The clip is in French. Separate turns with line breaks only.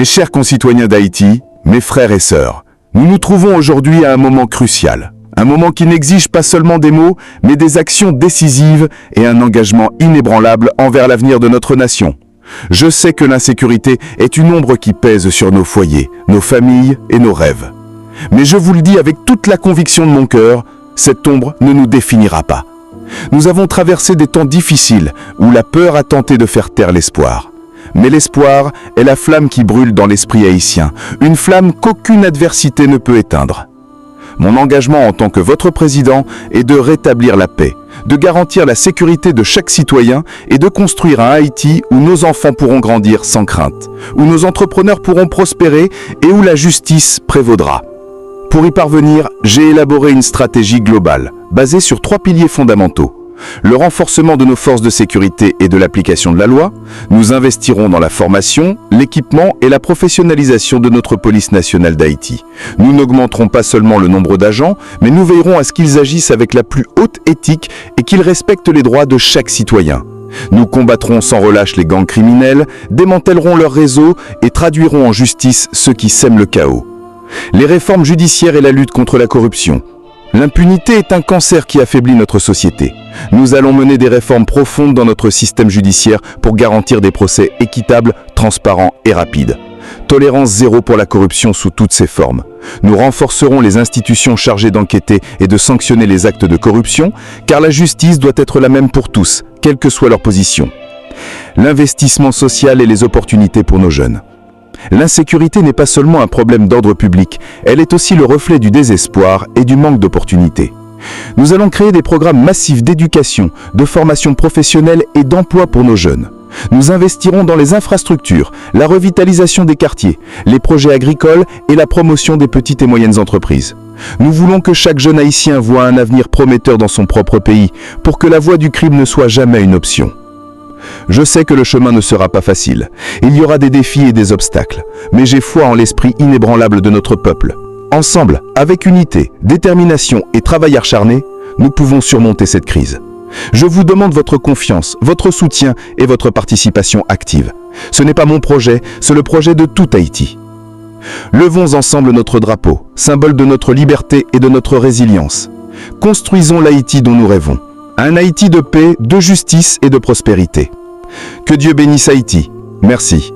Mes chers concitoyens d'Haïti, mes frères et sœurs, nous nous trouvons aujourd'hui à un moment crucial. Un moment qui n'exige pas seulement des mots, mais des actions décisives et un engagement inébranlable envers l'avenir de notre nation. Je sais que l'insécurité est une ombre qui pèse sur nos foyers, nos familles et nos rêves. Mais je vous le dis avec toute la conviction de mon cœur, cette ombre ne nous définira pas. Nous avons traversé des temps difficiles où la peur a tenté de faire taire l'espoir. Mais l'espoir est la flamme qui brûle dans l'esprit haïtien, une flamme qu'aucune adversité ne peut éteindre. Mon engagement en tant que votre président est de rétablir la paix, de garantir la sécurité de chaque citoyen et de construire un Haïti où nos enfants pourront grandir sans crainte, où nos entrepreneurs pourront prospérer et où la justice prévaudra. Pour y parvenir, j'ai élaboré une stratégie globale, basée sur 3 piliers fondamentaux. Le renforcement de nos forces de sécurité et de l'application de la loi. Nous investirons dans la formation, l'équipement et la professionnalisation de notre police nationale d'Haïti. Nous n'augmenterons pas seulement le nombre d'agents, mais nous veillerons à ce qu'ils agissent avec la plus haute éthique et qu'ils respectent les droits de chaque citoyen. Nous combattrons sans relâche les gangs criminels, démantèlerons leurs réseaux et traduirons en justice ceux qui sèment le chaos. Les réformes judiciaires et la lutte contre la corruption. L'impunité est un cancer qui affaiblit notre société. Nous allons mener des réformes profondes dans notre système judiciaire pour garantir des procès équitables, transparents et rapides. Tolérance zéro pour la corruption sous toutes ses formes. Nous renforcerons les institutions chargées d'enquêter et de sanctionner les actes de corruption, car la justice doit être la même pour tous, quelle que soit leur position. L'investissement social et les opportunités pour nos jeunes. L'insécurité n'est pas seulement un problème d'ordre public, elle est aussi le reflet du désespoir et du manque d'opportunités. Nous allons créer des programmes massifs d'éducation, de formation professionnelle et d'emploi pour nos jeunes. Nous investirons dans les infrastructures, la revitalisation des quartiers, les projets agricoles et la promotion des petites et moyennes entreprises. Nous voulons que chaque jeune haïtien voie un avenir prometteur dans son propre pays, pour que la voie du crime ne soit jamais une option. Je sais que le chemin ne sera pas facile. Il y aura des défis et des obstacles. Mais j'ai foi en l'esprit inébranlable de notre peuple. Ensemble, avec unité, détermination et travail acharné, nous pouvons surmonter cette crise. Je vous demande votre confiance, votre soutien et votre participation active. Ce n'est pas mon projet, c'est le projet de tout Haïti. Levons ensemble notre drapeau, symbole de notre liberté et de notre résilience. Construisons l'Haïti dont nous rêvons. Un Haïti de paix, de justice et de prospérité. Que Dieu bénisse Haïti. Merci.